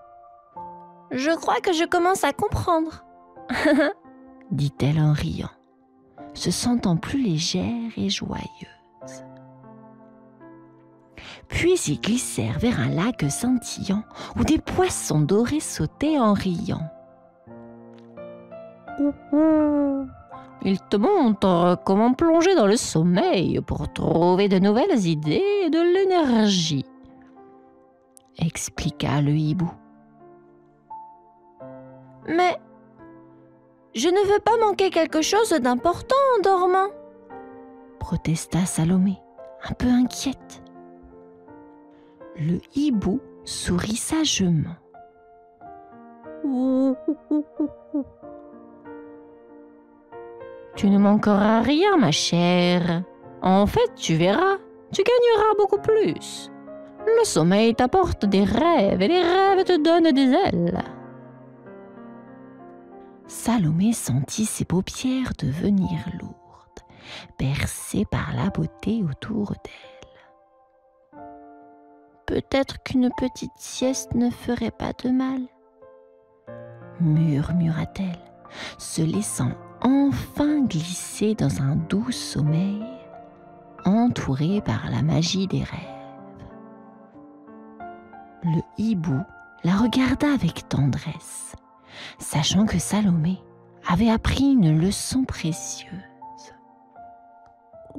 « Je crois que je commence à comprendre, » dit-elle en riant, se sentant plus légère et joyeuse. Puis ils glissèrent vers un lac scintillant où des poissons dorés sautaient en riant. Il te montre comment plonger dans le sommeil pour trouver de nouvelles idées et de l'énergie, expliqua le hibou. Mais Je ne veux pas manquer quelque chose d'important en dormant, protesta Salomé, un peu inquiète. Le hibou sourit sagement. Tu ne manqueras rien, ma chère. En fait, tu verras, tu gagneras beaucoup plus. Le sommeil t'apporte des rêves et les rêves te donnent des ailes. Salomé sentit ses paupières devenir lourdes, bercées par la beauté autour d'elle. Peut-être qu'une petite sieste ne ferait pas de mal, murmura-t-elle, se laissant enfin glisser dans un doux sommeil, entouré par la magie des rêves. Le hibou la regarda avec tendresse, sachant que Salomé avait appris une leçon précieuse.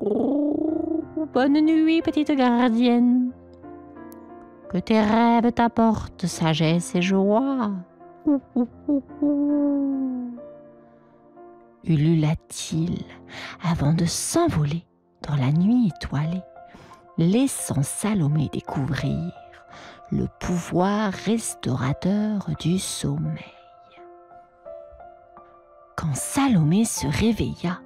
Oh, bonne nuit, petite gardienne. Que tes rêves t'apportent sagesse et joie. Ulula-t-il avant de s'envoler dans la nuit étoilée, laissant Salomé découvrir le pouvoir restaurateur du sommeil. Quand Salomé se réveilla,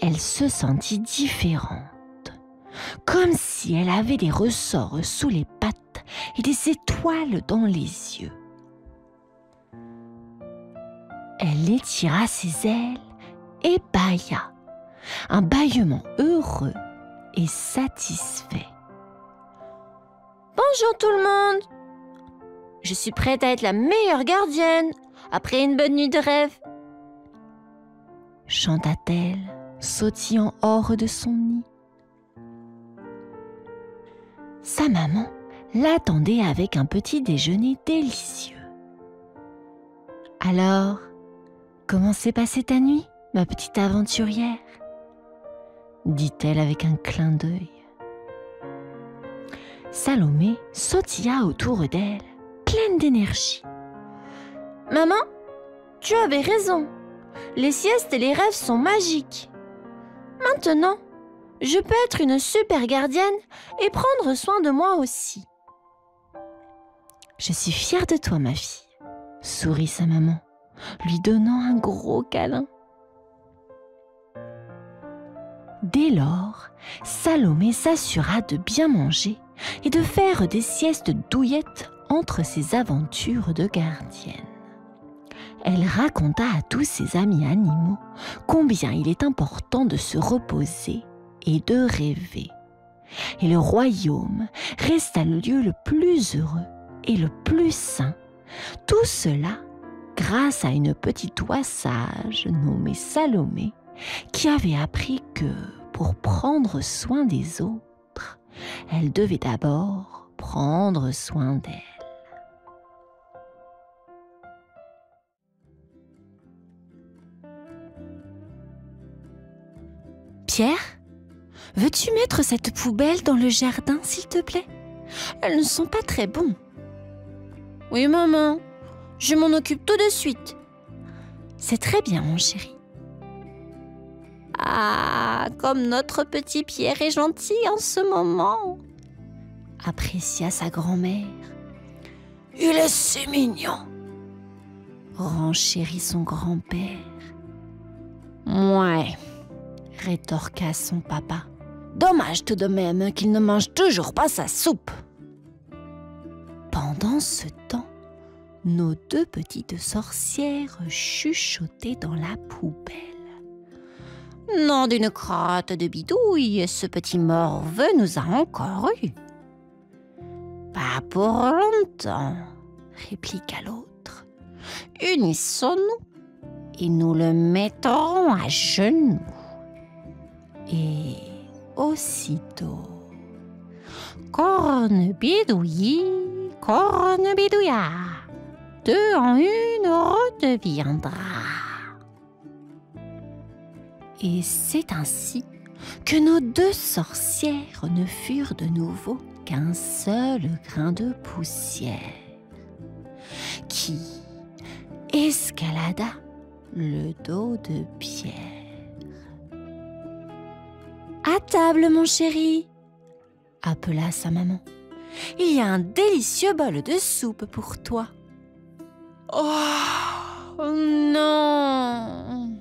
elle se sentit différente, comme si elle avait des ressorts sous les pattes et des étoiles dans les yeux. Elle étira ses ailes et bâilla, un bâillement heureux et satisfait. Bonjour tout le monde! Je suis prête à être la meilleure gardienne après une bonne nuit de rêve. Chanta-t-elle, sautillant hors de son nid. Sa maman l'attendait avec un petit déjeuner délicieux. Alors, comment s'est passée ta nuit, ma petite aventurière? Dit-elle avec un clin d'œil. Salomé sautilla autour d'elle, pleine d'énergie. Maman, tu avais raison. Les siestes et les rêves sont magiques. Maintenant, je peux être une super gardienne et prendre soin de moi aussi. Je suis fière de toi, ma fille, sourit sa maman, lui donnant un gros câlin. Dès lors, Salomé s'assura de bien manger et de faire des siestes douillettes entre ses aventures de gardienne. Elle raconta à tous ses amis animaux combien il est important de se reposer et de rêver. Et le royaume resta le lieu le plus heureux et le plus sain. Tout cela grâce à une petite oie sage nommée Salomé, qui avait appris que pour prendre soin des autres, elle devait d'abord prendre soin d'elle. Pierre, veux-tu mettre cette poubelle dans le jardin, s'il te plaît? Elles ne sont pas très bonnes. Oui, maman, je m'en occupe tout de suite. C'est très bien, mon chéri. Ah, comme notre petit Pierre est gentil en ce moment, apprécia sa grand-mère. Il est si mignon, renchérit son grand-père. Ouais, rétorqua son papa. Dommage tout de même qu'il ne mange toujours pas sa soupe. Pendant ce temps, nos deux petites sorcières chuchotaient dans la poubelle. Nom d'une crotte de bidouille, ce petit morveux nous a encore eu. Pas pour longtemps, répliqua l'autre. Unissons-nous et nous le mettrons à genoux. Et aussitôt, corne-bidouillis, corne-bidouillard, deux en une redeviendra. Et c'est ainsi que nos deux sorcières ne furent de nouveau qu'un seul grain de poussière, qui escalada le dos de Pierre. « À table, mon chéri !» appela sa maman. « Il y a un délicieux bol de soupe pour toi. »« Oh non,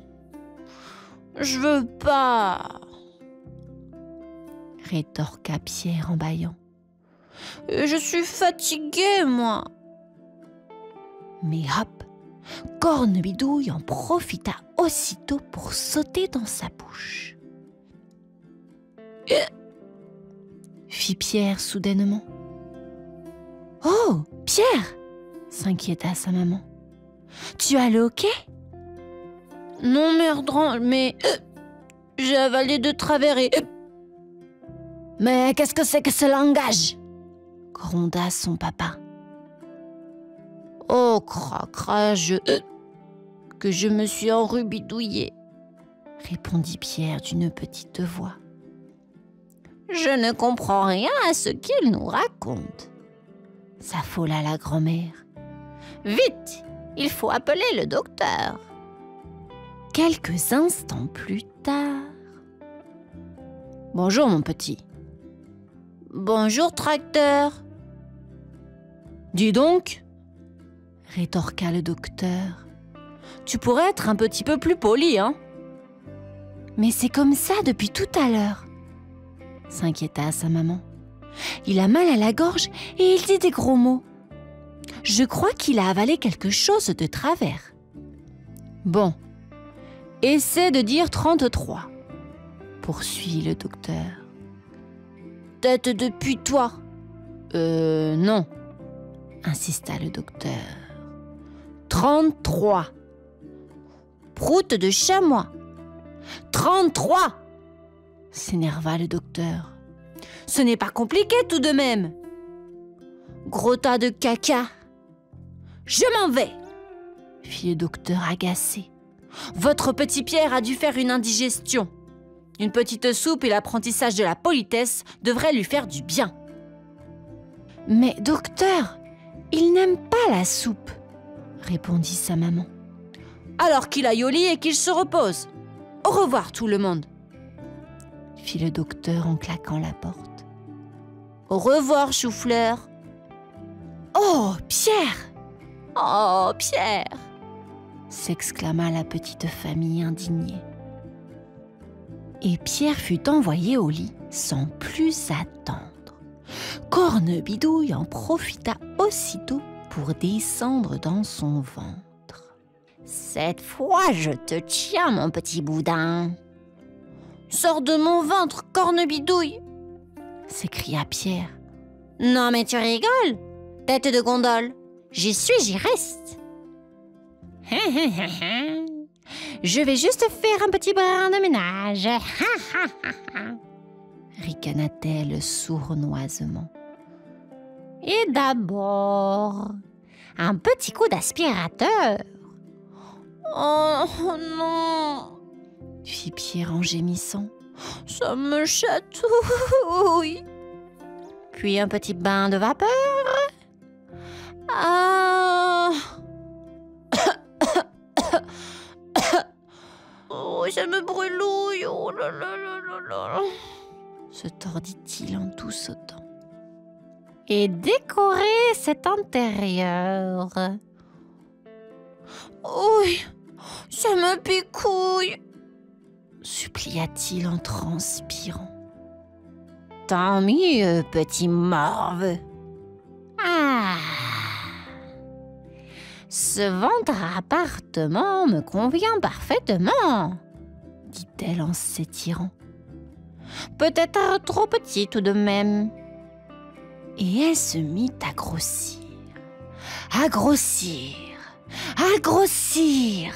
je veux pas !» rétorqua Pierre en bâillant. « Je suis fatigué, moi !» Mais hop, Cornebidouille en profita aussitôt pour sauter dans sa bouche. Fit Pierre soudainement. « Oh, Pierre !» s'inquiéta sa maman. « Tu as le hoquet ?»« Non, merdran, mais j'ai avalé de travers et... »« Mais qu'est-ce que c'est que ce langage ?» gronda son papa. « Oh, cracra, que je me suis enrubidouillé !» répondit Pierre d'une petite voix. « Je ne comprends rien à ce qu'il nous raconte !» s'affola la grand-mère. « Vite, il faut appeler le docteur !» Quelques instants plus tard... « Bonjour, mon petit. »« Bonjour, tracteur. »« Dis donc !» rétorqua le docteur. « Tu pourrais être un petit peu plus poli, hein ?»« Mais c'est comme ça depuis tout à l'heure !» s'inquiéta sa maman. « Il a mal à la gorge et il dit des gros mots. Je crois qu'il a avalé quelque chose de travers. »« Bon, essaie de dire 33, » poursuit le docteur. « Tête de putois. »« Non, » insista le docteur. « 33. »« Proute de chamois. »« 33 » s'énerva le docteur. « Ce n'est pas compliqué tout de même. »« Gros tas de caca. »« Je m'en vais !» fit le docteur agacé. « Votre petit Pierre a dû faire une indigestion. Une petite soupe et l'apprentissage de la politesse devraient lui faire du bien. »« Mais docteur, il n'aime pas la soupe, » répondit sa maman. « Alors qu'il aille au lit et qu'il se repose. Au revoir tout le monde, » fit le docteur en claquant la porte. « Au revoir, chou-fleur. »« Oh, Pierre ! Oh, Pierre !» s'exclama la petite famille indignée. Et Pierre fut envoyé au lit sans plus attendre. Cornebidouille en profita aussitôt pour descendre dans son ventre. « Cette fois, je te tiens, mon petit boudin !»« Sors de mon ventre, Cornebidouille !» s'écria Pierre. « Non, mais tu rigoles, tête de gondole. J'y suis, j'y reste. » Je vais juste faire un petit brin de ménage. Ricana-t-elle sournoisement. Et d'abord, un petit coup d'aspirateur. Oh non, fit Pierre en gémissant. Ça me chatouille. Puis un petit bain de vapeur. Ah. Oh, ça me brûlouille. Oh là là là là là. Se tordit-il en tout sautant. Et décorer cet intérieur. Oui, ça me picouille, supplia-t-il en transpirant. Tant mieux, petit morve. Ah, ce ventre appartement me convient parfaitement, dit-elle en s'étirant. Peut-être trop petit tout de même. Et elle se mit à grossir, à grossir, à grossir.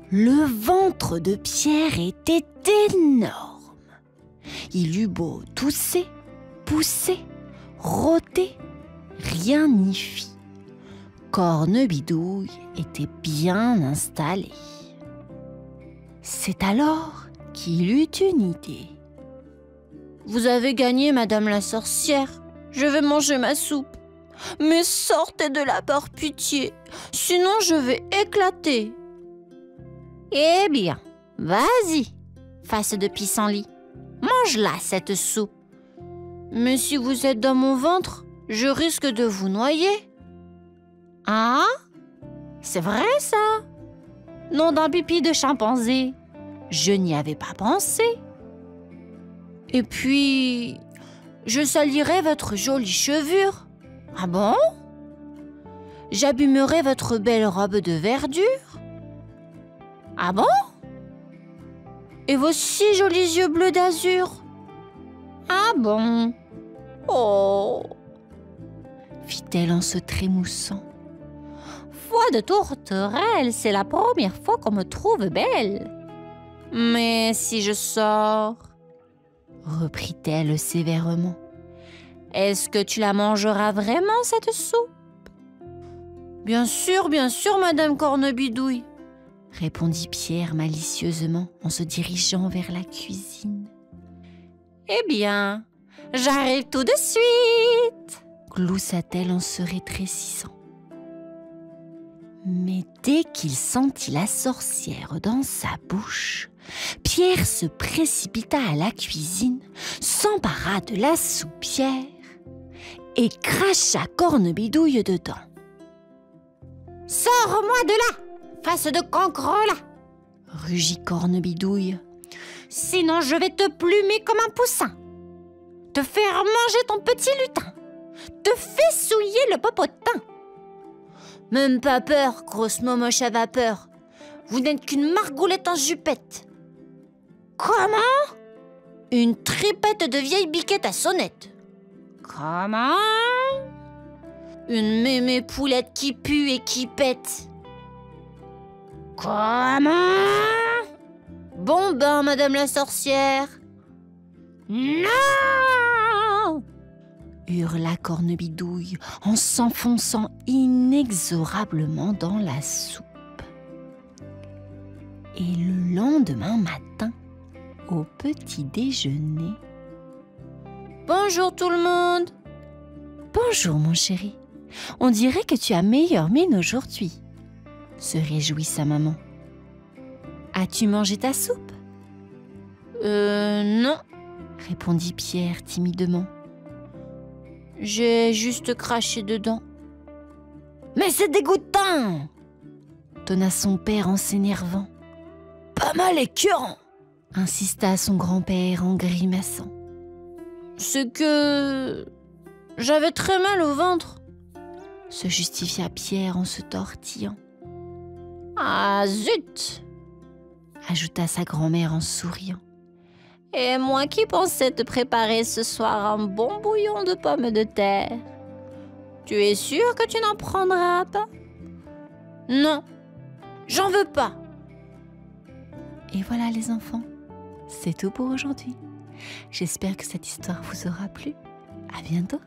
Le ventre de Pierre était énorme. Il eut beau tousser, pousser, rôter, rien n'y fit. Cornebidouille était bien installé. C'est alors qu'il eut une idée. « Vous avez gagné, Madame la sorcière. Je vais manger ma soupe. Mais sortez de là par pitié, sinon je vais éclater. Eh bien, vas-y, face de pissenlit, mange-la cette soupe. Mais si vous êtes dans mon ventre, je risque de vous noyer. Hein? C'est vrai ça? Nom d'un pipi de chimpanzé. Je n'y avais pas pensé. Et puis, je salirai votre jolie chevelure. Ah bon? J'abîmerai votre belle robe de verdure. Ah bon? Et vos si jolis yeux bleus d'azur. Ah bon? Oh! Fit-elle en se trémoussant. Foi de tourterelle, c'est la première fois qu'on me trouve belle. Mais si je sors, reprit-elle sévèrement, est-ce que tu la mangeras vraiment, cette soupe? Bien sûr, Madame Cornebidouille, répondit Pierre malicieusement en se dirigeant vers la cuisine. Eh bien, j'arrive tout de suite, gloussa-t-elle en se rétrécissant. Mais dès qu'il sentit la sorcière dans sa bouche, Pierre se précipita à la cuisine, s'empara de la soupière et cracha Cornebidouille dedans. « Sors-moi de là, face de cancre là !» rugit Cornebidouille. « Sinon je vais te plumer comme un poussin, te faire manger ton petit lutin, te fessouiller le popotin. Même pas peur, grosse momoche à vapeur, vous n'êtes qu'une margoulette en jupette. » Comment? Une tripette de vieille biquette à sonnette. Comment? Une mémé poulette qui pue et qui pète. Comment? Bon ben, Madame la sorcière. Non! Hurla Cornebidouille en s'enfonçant inexorablement dans la soupe. Et le lendemain matin, au petit déjeuner. Bonjour tout le monde. Bonjour mon chéri. On dirait que tu as meilleure mine aujourd'hui, se réjouit sa maman. As-tu mangé ta soupe? Non, répondit Pierre timidement. J'ai juste craché dedans. Mais c'est dégoûtant! Tonna son père en s'énervant. Pas mal écœurant! Insista son grand-père en grimaçant. C'est que j'avais très mal au ventre, se justifia Pierre en se tortillant. Ah zut! Ajouta sa grand-mère en souriant. Et moi qui pensais te préparer ce soir un bon bouillon de pommes de terre. Tu es sûr que tu n'en prendras pas? Non, j'en veux pas. Et voilà les enfants, c'est tout pour aujourd'hui. J'espère que cette histoire vous aura plu. À bientôt.